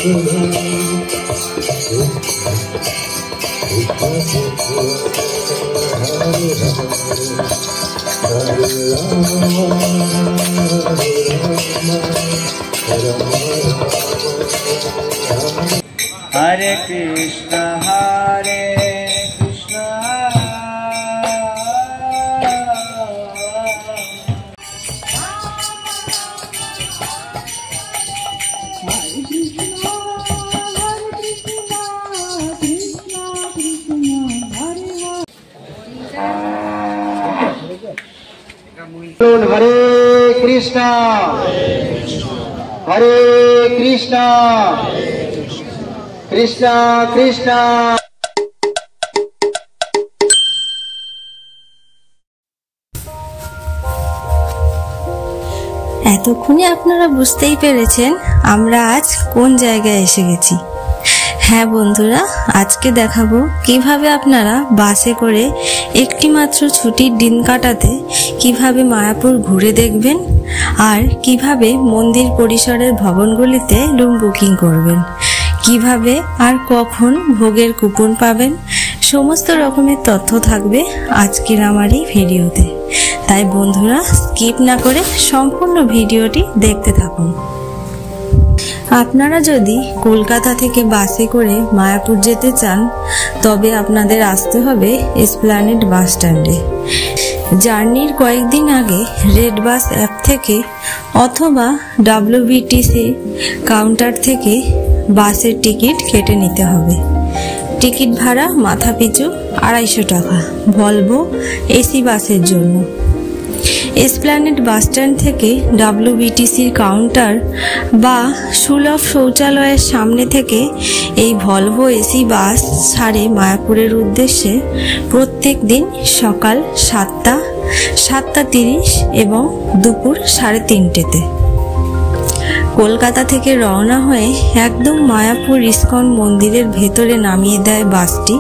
Hare Krishna, Hare Krishna, Hare Krishna, Hare Krishna, Krishna Krishna। এতক্ষণে আপনারা বুঝতেই পেরেছেন আমরা আজ কোন জায়গায় এসে গেছি। হ্যাঁ বন্ধুরা, আজকে দেখাবো কিভাবে আপনারা বাসে করে একটি মাত্র ছুটির দিন কাটাতে কিভাবে মায়াপুর ঘুরে দেখবেন আর কিভাবে মন্দির পরিসরের ভবনগুলিতে রুম বুকিং করবেন, কিভাবে আর কখন ভোগের কুপন পাবেন, সমস্ত রকমের তথ্য থাকবে আজকের আমার এই ভিডিওতে। তাই বন্ধুরা স্কিপ না করে সম্পূর্ণ ভিডিওটি দেখতে থাকুন। আপনারা যদি কলকাতা থেকে বাসে করে মায়াপুর যেতে চান তবে আপনাদের আসতে হবে এসপ্ল্যানেড বাস স্ট্যান্ডে। জার্নির কয়েকদিন আগে রেড বাস অ্যাপ থেকে অথবা WBTC কাউন্টার থেকে বাসের টিকিট কেটে নিতে হবে। টিকিট ভাড়া মাথাপিছু 250 টাকা ভলভো এসি বাসের জন্য। এসপ্ল্যানেড বাস স্ট্যান্ড থেকে WBTCর কাউন্টার বা সুলভ শৌচালয়ের সামনে থেকে এই ভলভো এসি বাস ছাড়ে মায়াপুরের উদ্দেশ্যে প্রত্যেক দিন সকাল 7টা, 7:30 এবং দুপুর 3:30-তে। কলকাতা থেকে রওনা হয়ে একদম মায়াপুর ইস্কন মন্দিরের ভেতরে নামিয়ে দেয় বাসটি।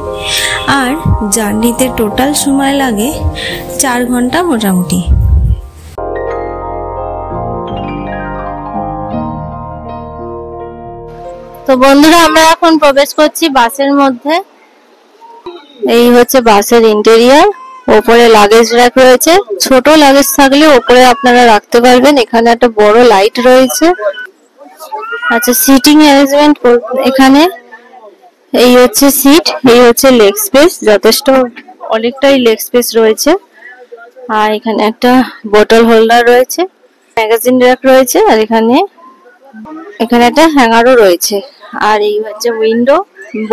আর জার্নিতে টোটাল সময় লাগে 4 ঘন্টা মোটামুটি। তো বন্ধুরা আমরা এখন প্রবেশ করছি বাসের মধ্যে। এই হচ্ছে বাসের ইন্টেরিয়র। উপরে লাগেজ র‍্যাক রয়েছে, ছোট লাগেজ থাকলে উপরে আপনারা রাখতে পারবেন। এখানে একটা বড় লাইট রয়েছে। আচ্ছা, সিটিং অ্যারেঞ্জমেন্ট এখানে এই হচ্ছে সিট, এই হচ্ছে লেগ স্পেস, যথেষ্ট অনেকটাই লেগ স্পেস রয়েছে। আর এখানে একটা বোতল হোল্ডার রয়েছে, ম্যাগাজিন র‍্যাক রয়েছে, আর এখানে একটা হ্যাঙ্গারও রয়েছে। আর এই হচ্ছে উইন্ডো,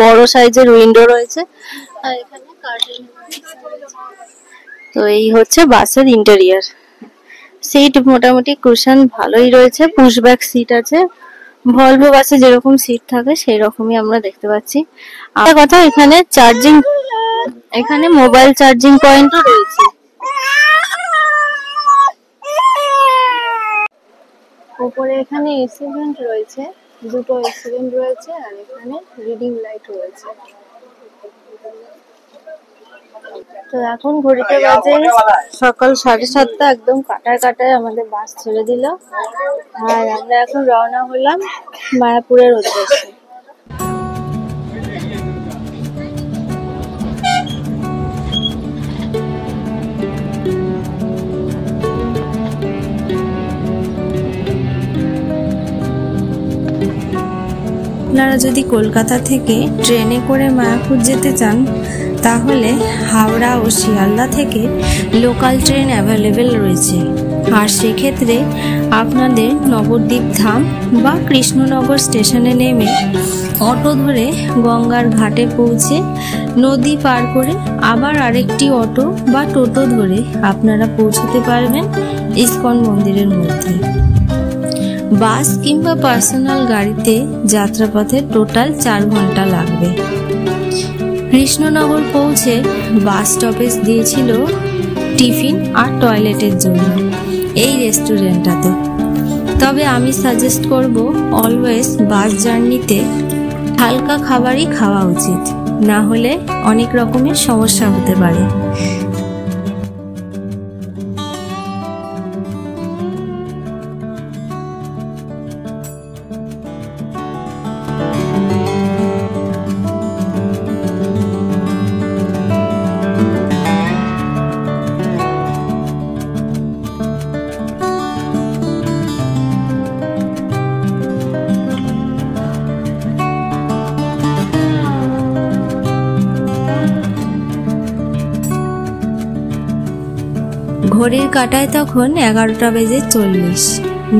বড় সাইজের উইন্ডো রয়েছে। আর এখানে কার্টেন। তো এই হচ্ছে বাসের ইন্টেরিয়র। সিট মোটামুটি কুশন ভালোই রয়েছে, পুশব্যাক সিট আছে। ভলভো বাসে যেরকম সিট থাকে সেই রকমই আমরা দেখতে পাচ্ছি। আর কথা, এখানে চার্জিং, এখানে মোবাইল চার্জিং পয়েন্টও রয়েছে। উপরে এখানে এসি ভেন্ট রয়েছে, দুটো এসি ভেন্ট রয়েছে। আর এখানে রিডিং লাইট রয়েছে। তো এখন ঘড়িতে বাজে সকাল 7:30, একদম কাটায় আমাদের বাস ছেড়ে দিল। আর আমরা এখন রওনা হলাম মায়াপুরের উদ্দেশ্যে। আপনারা যদি কলকাতা থেকে ট্রেনে করে মায়াপুর যেতে চান তাহলে হাওড়া ও শিয়ালদা থেকে লোকাল ট্রেন অ্যাভেলেবেল রয়েছে। আর সেক্ষেত্রে আপনাদের নবদ্বীপ ধাম বা কৃষ্ণনগর স্টেশনে নেমে অটো ধরে গঙ্গার ঘাটে পৌঁছে নদী পার করে আবার আরেকটি অটো বা টোটো ধরে আপনারা পৌঁছতে পারবেন ইস্কন মন্দিরের মধ্যে। বাস কিংবা পার্সোনাল গাড়িতে যাত্রাপথে টোটাল 4 ঘন্টা লাগবে। কৃষ্ণনগর পৌঁছে বাস স্টপেজ দিয়েছিল টিফিন আর টয়লেটের জন্য এই রেস্টুরেন্টটাতে। তবে আমি সাজেস্ট করব অলওয়েজ বাস জার্নিতে হালকা খাবারই খাওয়া উচিত, না হলে অনেক রকমের সমস্যা হতে পারে। ঘড়ির কাঁটায় তখন 11টা বেজে 40।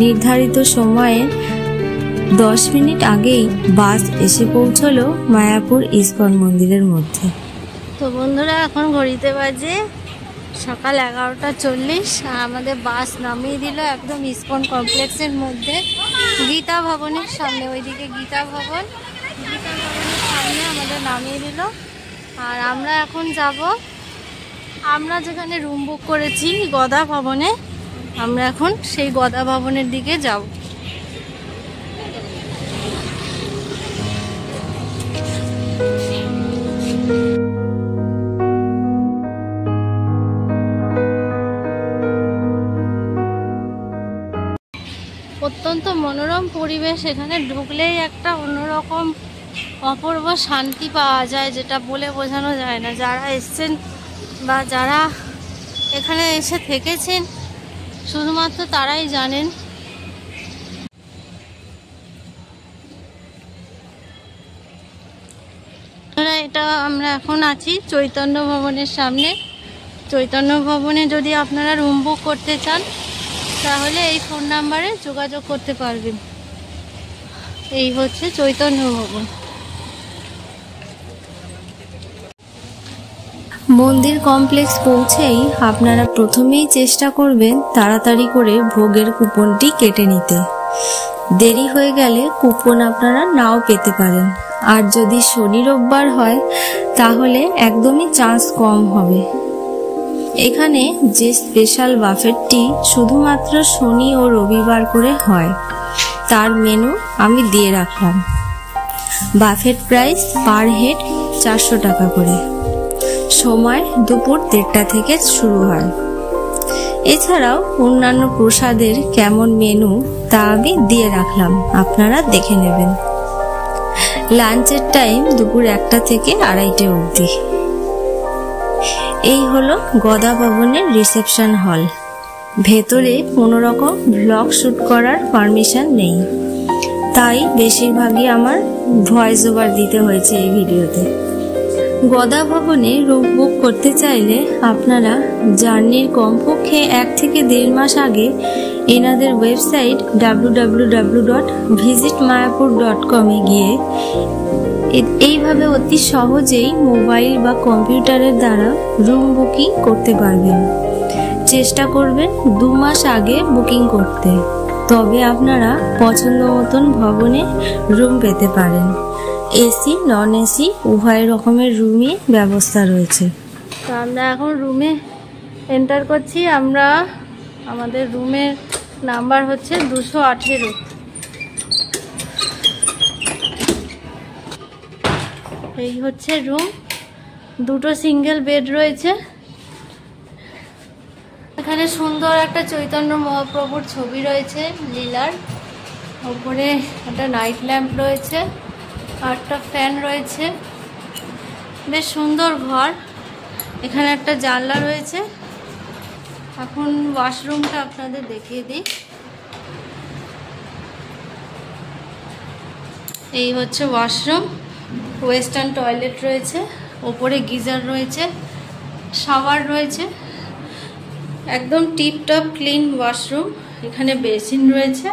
নির্ধারিত সময়ে 10 মিনিট আগেই বাস এসে পৌঁছলো মায়াপুর ইস্কন মন্দিরের মধ্যে। তো বন্ধুরা, এখন ঘড়িতে বাজে সকাল 11টা 40 আর আমাদের বাস নামিয়ে দিল একদম ইস্কন কমপ্লেক্সের মধ্যে, গীতা ভবনের সামনে। ওইদিকে গীতা ভবনের সামনে আমাদের নামিয়ে দিল। আর আমরা এখন যাব, আমরা যেখানে রুম বুক করেছি গদা ভবনে, আমরা এখন সেই গদা ভবনের দিকে যাব। অত্যন্ত মনোরম পরিবেশ, এখানে ঢুকলেই একটা অন্যরকম অপূর্ব শান্তি পাওয়া যায়, যেটা বলে বোঝানো যায় না। যারা এসছেন বা যারা এখানে এসে থেকেছেন শুধুমাত্র তারাই জানেন। এটা আমরা এখন আছি চৈতন্য ভবনের সামনে। চৈতন্য ভবনে যদি আপনারা রুম বুক করতে চান তাহলে এই ফোন নাম্বারে যোগাযোগ করতে পারবেন। এই হচ্ছে চৈতন্য ভবন। মন্দির কমপ্লেক্স পৌঁছেই আপনারা প্রথমেই চেষ্টা করবেন তাড়াতাড়ি করে ভোগের কুপনটি কেটে নিতে। দেরি হয়ে গেলে কুপন আপনারা নাও পেতে পারেন। আর যদি শনি রোববার হয় তাহলে একদমই চান্স কম হবে। এখানে যে স্পেশাল বাফেটটি শুধুমাত্র শনি ও রবিবার করে হয়, তার মেনু আমি দিয়ে রাখলাম। বাফেট প্রাইস পার হেড 400 টাকা করে। সময় দুপুর 1:30 থেকে শুরু হয়। এছাড়াও অন্যান্য প্রসাদের কেমন মেনু তা আমি দিয়ে রাখলাম, আপনারা দেখে নেবেন। লাঞ্চের টাইম দুপুর 1টা থেকে 2:30 অবধি। এই হলো গদা ভবনের রিসেপশন হল। ভেতরে কোনো রকম ব্লগ শুট করার পারমিশন নেই, তাই বেশিরভাগই আমার ভয়েস ওভার দিতে হয়েছে এই ভিডিওতে। গদা ভবনে রুম বুক করতে চাইলে আপনারা জার্নির কমপক্ষে 1 থেকে 1.5 মাস আগে এনাদের ওয়েবসাইট www.visitmayapur.com এ গিয়ে এইভাবে অতি সহজেই মোবাইল বা কম্পিউটারের দ্বারা রুম বুকিং করতে পারবেন। চেষ্টা করবেন 2 মাস আগে বুকিং করতে, তবে আপনারা পছন্দ মতন ভবনে রুম পেতে পারেন। এসি নন এসি উভয় রকমের রুমই ব্যবস্থা রয়েছে। তো আমরা এখন রুমে এন্টার করছি। আমাদের রুমের নাম্বার হচ্ছে 218। এই হচ্ছে রুম। 2টো সিঙ্গেল বেড রয়েছে। এখানে সুন্দর একটা চৈতন্য মহাপ্রভুর ছবি রয়েছে লীলার। ওপরে একটা নাইট ল্যাম্প রয়েছে আর একটা ফ্যান রয়েছে। বেশ সুন্দর ঘর। এখানে একটা জানলা রয়েছে। এখন ওয়াশরুমটা আপনাদের দেখিয়ে দিই। এই হচ্ছে ওয়াশরুম। ওয়েস্টার্ন টয়লেট রয়েছে, ওপরে গিজার রয়েছে, শাওয়ার রয়েছে, একদম টিপটপ ক্লিন ওয়াশরুম। এখানে বেসিন রয়েছে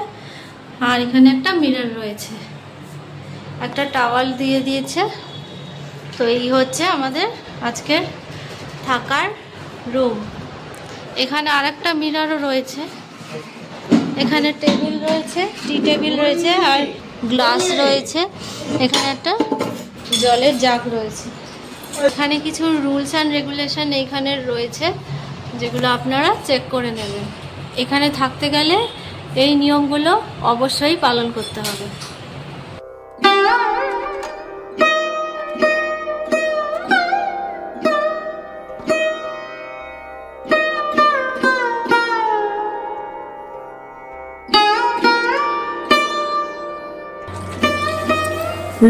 আর এখানে একটা মিরর রয়েছে, একটা টাওয়াল দিয়ে দিয়েছে। তো এই হচ্ছে আমাদের আজকের থাকার রুম। এখানে আরেকটা মিররও রয়েছে। এখানে টেবিল রয়েছে, টি টেবিল রয়েছে আর গ্লাস রয়েছে। এখানে একটা জলের জাগ রয়েছে। এখানে কিছু রুলস অ্যান্ড রেগুলেশন এইখানে রয়েছে, যেগুলো আপনারা চেক করে নেবেন। এখানে থাকতে গেলে এই নিয়মগুলো অবশ্যই পালন করতে হবে।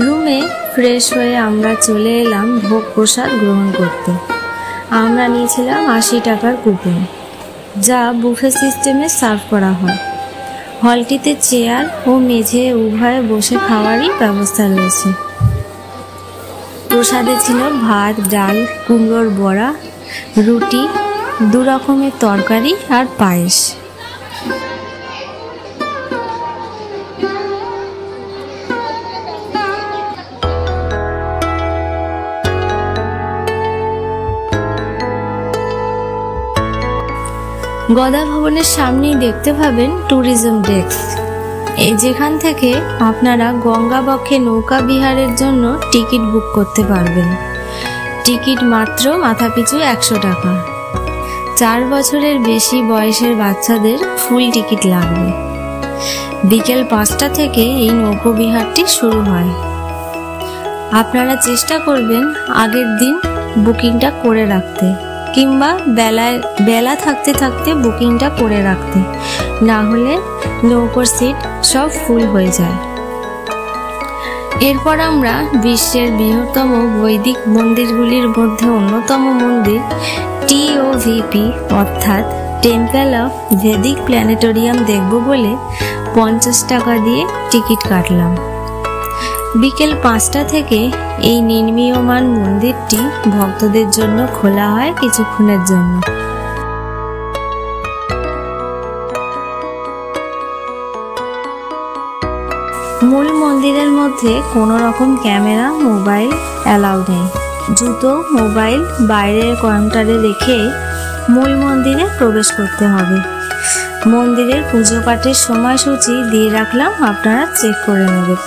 রুমে ফ্রেশ হয়ে আমরা চলে এলাম ভোগ প্রসাদ গ্রহণ করতে। আমরা নিয়েছিলাম 80 টাকার কুপন, যা বুফে সিস্টেমে সার্ভ করা হয়। হলটিতে চেয়ার ও মেঝে উভয়ে বসে খাওয়ারই ব্যবস্থা রয়েছে। প্রসাদে ছিল ভাত, ডাল, কুমড়োর বড়া, রুটি, দু রকমের তরকারি আর পায়েস। গদা ভবনের সামনেই দেখতে পাবেন ট্যুরিজম ডেস্ক, যেখান থেকে আপনারা গঙ্গাবক্ষে নৌকা বিহারের জন্য টিকিট বুক করতে পারবেন। টিকিট মাত্র মাথাপিছু 100 টাকা। 4 বছরের বেশি বয়সের বাচ্চাদের ফুল টিকিট লাগবে। বিকেল 5টা থেকে এই নৌকো বিহারটি শুরু হয়। আপনারা চেষ্টা করবেন আগের দিন বুকিংটা করে রাখতে, কিংবা বেলা থাকতে থাকতে বুকিংটা করে রাখতে, না হলে নৌকোর সিট সব ফুল হয়ে যায়। এরপর আমরা বিশ্বের বৃহত্তম বৈদিক মন্দিরগুলির মধ্যে অন্যতম মন্দির TOVP অর্থাৎ টেম্পল অফ ভেদিক প্ল্যানেটোরিয়াম দেখব বলে 50 টাকা দিয়ে টিকিট কাটলাম। বিকেল 5টা থেকে এই নির্মীয়মান মন্দিরটি ভক্তদের জন্য খোলা হয় কিছুক্ষণের জন্য। মূল মন্দিরের মধ্যে কোনো রকম ক্যামেরা, মোবাইল অ্যালাউ নেই। জুতো, মোবাইল বাইরের কাউন্টারে রেখে মূল মন্দিরে প্রবেশ করতে হবে। মন্দিরের পুজো পাঠের সময়সূচি দিয়ে রাখলাম, আপনারা চেক করে নেবেন।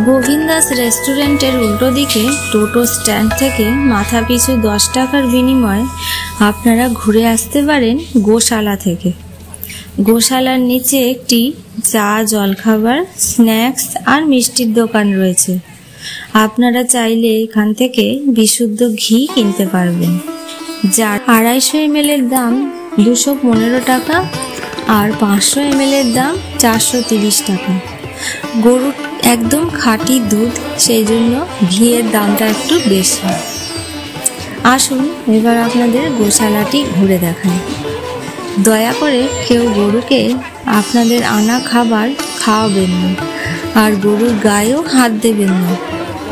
গোবিন্দাস রেস্টুরেন্টের উল্টো দিকে টোটো স্ট্যান্ড থেকে মাথাপিছু 10 টাকার বিনিময়ে আপনারা ঘুরে আসতে পারেন গোশালা থেকে। গোশালার নিচে একটি চা, জলখাবার, স্ন্যাক্স আর মিষ্টির দোকান রয়েছে। আপনারা চাইলে এখান থেকে বিশুদ্ধ ঘি কিনতে পারবেন, যার 250 ml এর দাম 215 টাকা আর 500 ml এর দাম 430 টাকা। গরুর একদম খাঁটি দুধ, সেই জন্য ঘিয়ের দামটা একটু বেশি। আসুন এবার আপনাদের গোশালাটি ঘুরে দেখাই। দয়া করে কেউ গরুকে আপনাদের আনা খাবার খাওয়াবেন না, আর গরুর গায়েও হাত দেবেন না।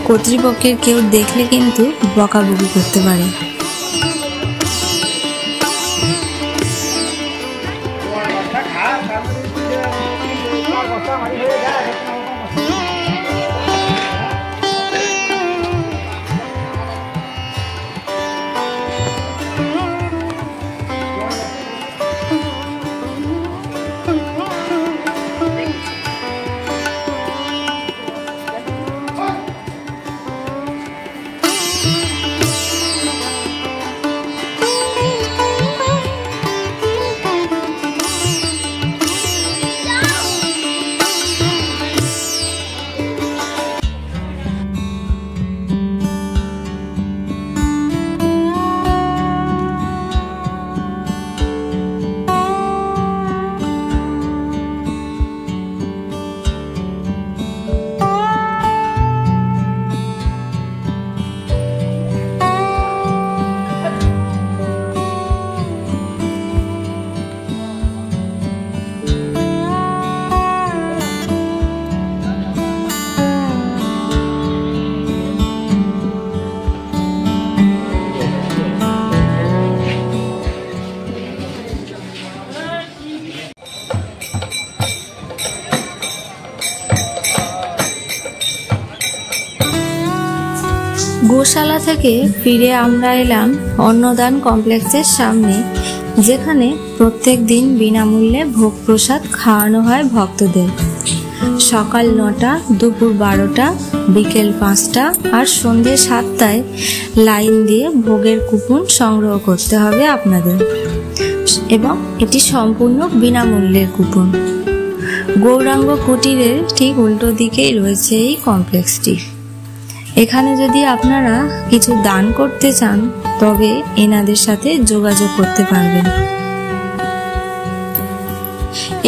কর্তৃপক্ষের কেউ দেখলে কিন্তু বকাবকি করতে পারে। গোশালা থেকে ফিরে আমরা এলাম অন্নদান কমপ্লেক্সের সামনে, যেখানে প্রত্যেক দিন বিনামূল্যে ভোগ প্রসাদ খাওয়ানো হয় ভক্তদের। সকাল 9টা, দুপুর 12টা, বিকেল 5টা আর সন্ধ্যে 7টায় লাইন দিয়ে ভোগের কুপন সংগ্রহ করতে হবে আপনাদের, এবং এটি সম্পূর্ণ বিনামূল্যের কুপন। গৌরাঙ্গ কুটিরের ঠিক উল্টো দিকেই রয়েছে এই কমপ্লেক্সটি। এখানে যদি আপনারা কিছু দান করতে চান তবে এনাদের সাথে যোগাযোগ করতে পারবেন।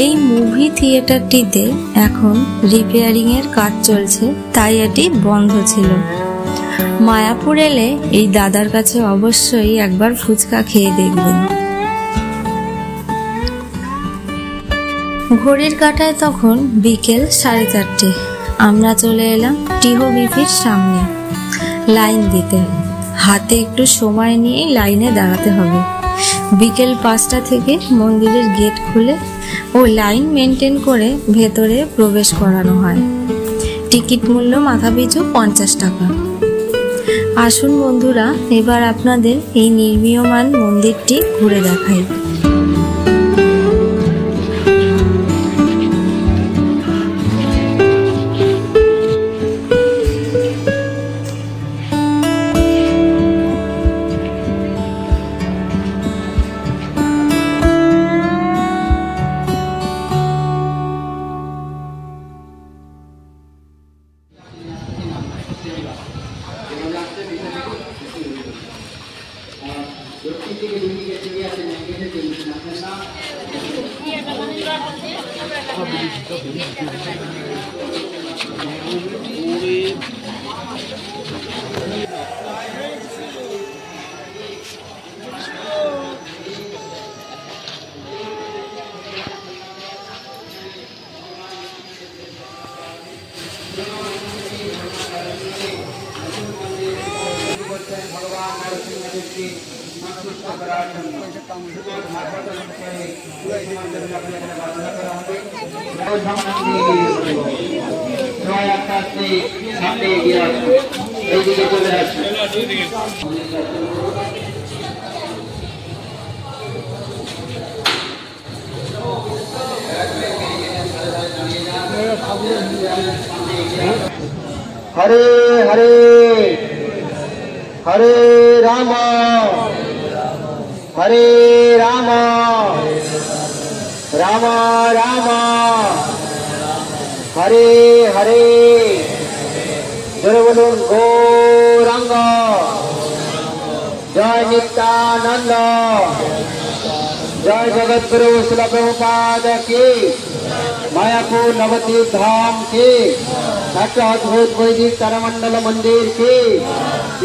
এই মুভি থিয়েটারটিতে এখন রিপেয়ারিং এর কাজ চলছে, তাই এটি বন্ধ ছিল। মায়াপুর এলে এই দাদার কাছে অবশ্যই একবার ফুচকা খেয়ে দেখবেন। ঘড়ির কাঁটায় তখন বিকেল 4:30। আমরা চলে এলাম টিহো বিফির সামনে লাইন দিতে। হাতে একটু সময় নিয়ে লাইনে দাঁড়াতে হবে। বিকেল 5টা থেকে মন্দিরের গেট খুলে ও লাইন মেনটেন করে ভেতরে প্রবেশ করানো হয়। টিকিট মূল্য মাথাপিছু 50 টাকা। আসুন বন্ধুরা, এবার আপনাদের এই নির্মীয়মান মন্দিরটি ঘুরে দেখাই। हरे हरे हरे राम हरे राम राम राम हरे हरे। जय बोलो गौरांग, जय नित्यानंद, जय जगतगुरु श्रील प्रभुपाद की, मायापुर नवद्वीप धाम की, একটা অদ্ভুত বৈদিক তারামণ্ডল মন্দির কি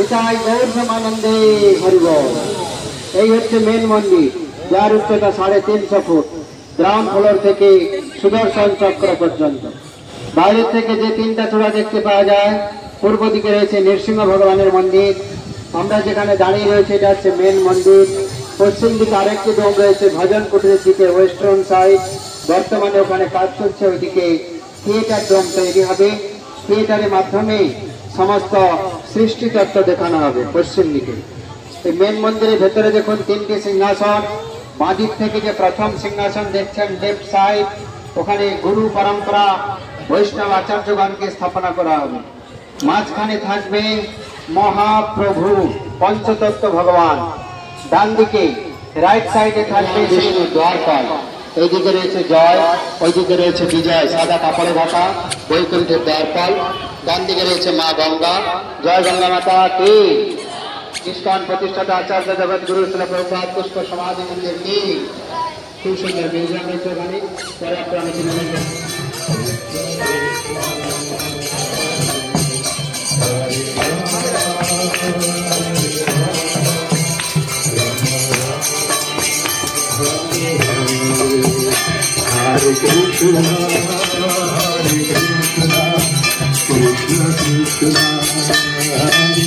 ইতাই গৌর সমানন্দে হরিবল। এই হচ্ছে মেন মন্দির, যার উচ্চতা 350 ফুট, গ্রাউন্ড ফ্লোর থেকে সুদর্শন চক্র পর্যন্ত। বাইরে থেকে যে 3টা চূড়া দেখতে পাওয়া যায়, পূর্ব দিকে রয়েছে নৃসিংহ ভগবানের মন্দির। আমরা যেখানে দাঁড়িয়ে রয়েছে এটা হচ্ছে মেন মন্দির। পশ্চিম দিকে আরেকটি ডোম রয়েছে ভজন কুটিরের দিকে, ওয়েস্টার্ন সাইড। বর্তমানে ওখানে কাজ চলছে, ওইদিকে থিয়েটার ডোম তৈরি হবে। থিয়েটারের মাধ্যমে সমস্ত সৃষ্টি তত্ত্ব দেখানো হবে পশ্চিম দিকে। এই মেন মন্দিরের ভেতরে দেখুন 3টি সিংহাসন। বাঁদিক থেকে যে প্রথম সিংহাসন দেখছেন লেফট সাইড, ওখানে গুরু পরম্পরা বৈষ্ণব আচার্যগণকে স্থাপনা করা হবে। মাঝখানে থাকবে মহাপ্রভু পঞ্চতত্ত্ব ভগবান। ডান দিকে রাইট সাইডে থাকবে দ্বারপাল। এইদিকে রয়েছে জয়, ওইদিকে রয়েছে বিজয়, সাদা কাপড়ে ঢাকা বৈকুণ্ঠের দ্বারপাল। ডান দিকে রয়েছে মা গঙ্গা, জয় গঙ্গা মাতা কি। ইস্কন প্রতিষ্ঠাতা আচার্য জগৎগুরু শ্রীল প্রভুপাদ পুষ্প সমাধি মন্দির কি। খুব সুন্দর মিউজিয়াম রয়েছে ওখানে। Hare Krishna, Hare Krishna, Krishna Krishna, Hare Hare,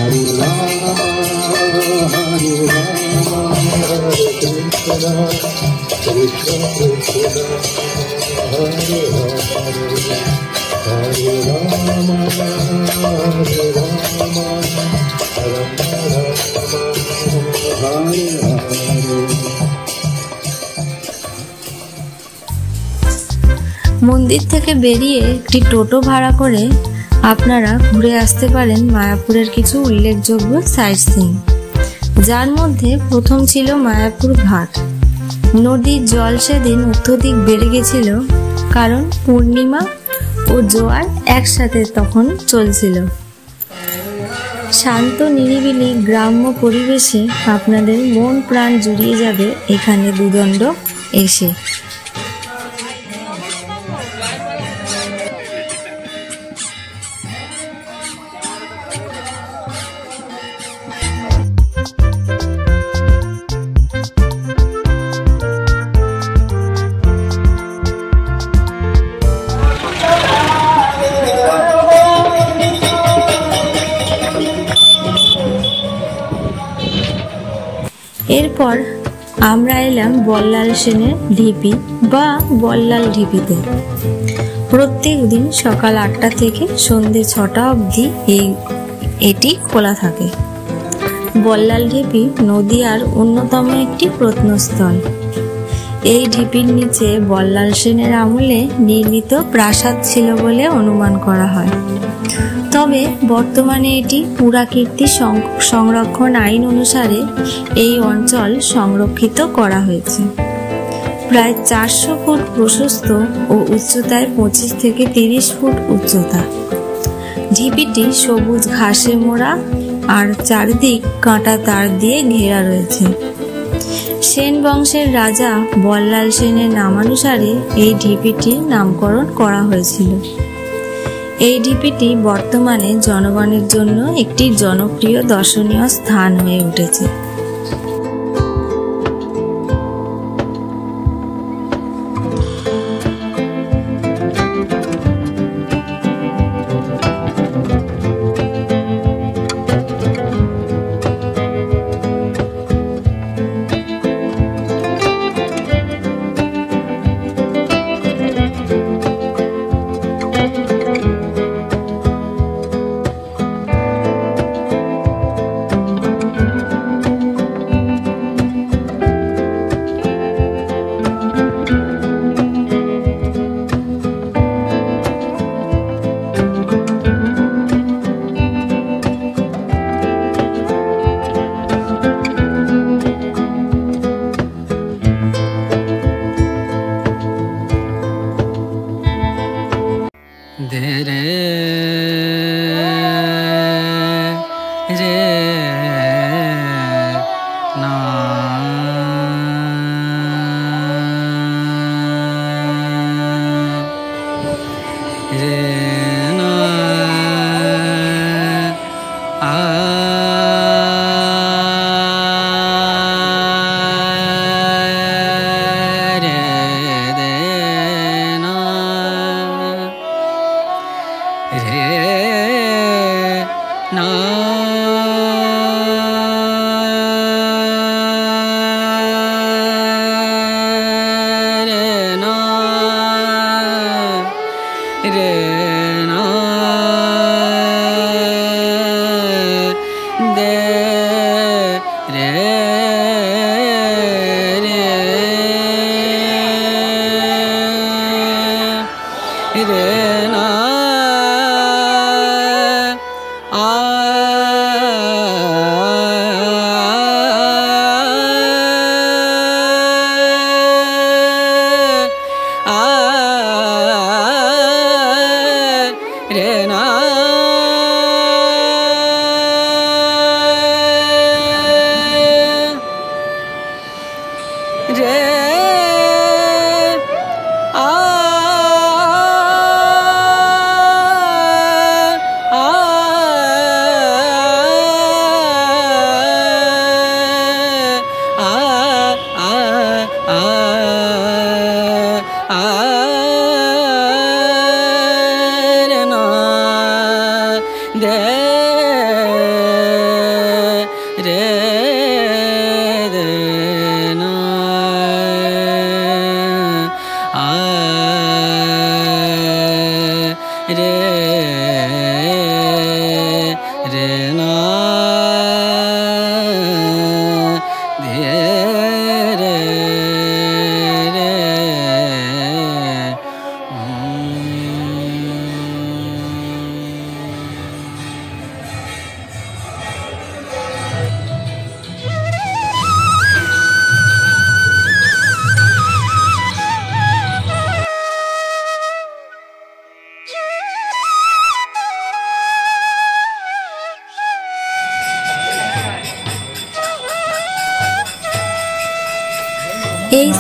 Hare Rama, Hare Rama, Hare Krishna, Krishna Krishna, Hare Hare, Hare Rama, Hare Rama, Hare Hare. মন্দির থেকে বেরিয়ে একটি টোটো ভাড়া করে আপনারা ঘুরে আসতে পারেন মায়াপুরের কিছু উল্লেখযোগ্য সাইট সিইং, যার মধ্যে প্রথম ছিল মায়াপুর ঘাট। নদীর জল সেদিন অত্যধিক বেড়ে গেছিল, কারণ পূর্ণিমা ও জোয়ার একসাথে তখন চলছিল। শান্ত নিরিবিলি গ্রাম্য পরিবেশে আপনাদের মন প্রাণ জুড়িয়ে যাবে এখানে দুদণ্ড এসে। এরপর আমরা এলাম বল্লাল সেনের ঢিপি বা বল্লাল ঢিপিতে। প্রত্যেক দিন সকাল 8টা থেকে সন্ধ্যে 6টা অবধি এটি খোলা থাকে। বল্লাল ঢিপি নদীয়ার অন্যতম একটি প্রত্নস্থল। এই ঢিপির নিচে বল্লাল সেনের আমলে নির্মিত প্রাসাদ ছিল বলে অনুমান করা হয়। তবে বর্তমানে এটি পুরাকীর্তি সংরক্ষণ আইন অনুসারে এই অঞ্চল সংরক্ষিত করা হয়েছে। প্রায় 400 ফুট প্রশস্ত ও উচ্চতায় 25 থেকে 30 ফুট উচ্চতা। ঢিপিটি সবুজ ঘাসে মোড়া আর চারদিক কাঁটা তার দিয়ে ঘেরা রয়েছে। সেন বংশের রাজা বল্লাল সেনের নামানুসারে এই ঢিপিটির নামকরণ করা হয়েছিল। এই ঢিপিটি বর্তমানে জনগণের জন্য একটি জনপ্রিয় দর্শনীয় স্থান হয়ে উঠেছে।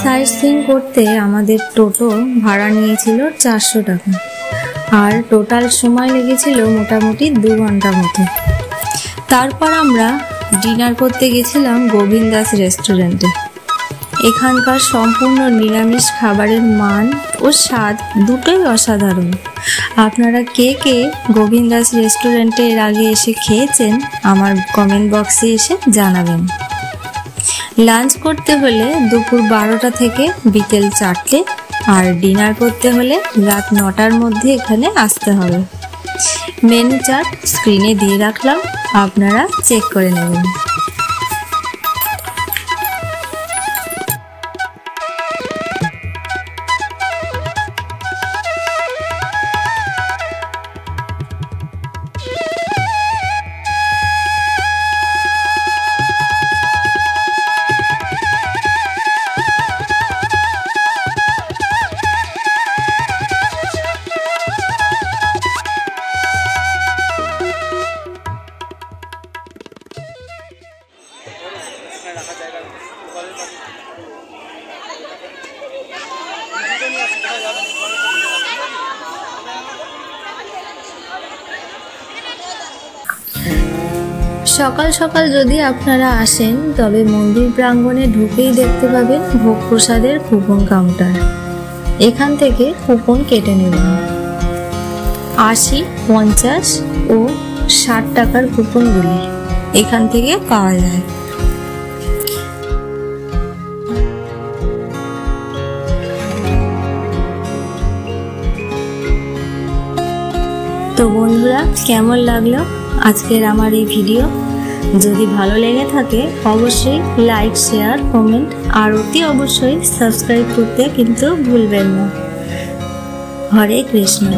সাইট সিইং করতে আমাদের টোটো ভাড়া নিয়েছিল 400 টাকা, আর টোটাল সময় লেগেছিল মোটামুটি 2 ঘন্টা মতো। তারপর আমরা ডিনার করতে গেছিলাম গোবিন্দ দাস রেস্টুরেন্টে। এখানকার সম্পূর্ণ নিরামিষ খাবারের মান ও স্বাদ দুটোই অসাধারণ। আপনারা কে কে গোবিন্দ দাস রেস্টুরেন্টে এর আগে এসে খেয়েছেন আমার কমেন্ট বক্সে এসে জানাবেন। লাঞ্চ করতে হলে দুপুর 12টা থেকে বিকেল 4টে, আর ডিনার করতে হলে রাত 9টার মধ্যে এখানে আসতে হবে। মেনু চার্ট স্ক্রিনে দিয়ে রাখলাম, আপনারা চেক করে নেবেন। সকাল সকাল যদি আপনারা আসেন তবে মন্দির প্রাঙ্গণে ঢুকেই দেখতে পাবেন ভোগ প্রসাদের কুপন কাউন্টার। এখান থেকে কুপন কেটে নেবেন। 80, 50 ও 60 টাকার কুপনগুলি এখান থেকে পাওয়া যায়। তো বন্ধুরা, কেমন লাগলো আজকের আমার এই ভিডিও? যদি ভালো লেগে থাকে অবশ্যই লাইক, শেয়ার, কমেন্ট আর অতি অবশ্যই সাবস্ক্রাইব করতে কিন্তু ভুলবেন না। হরে কৃষ্ণ।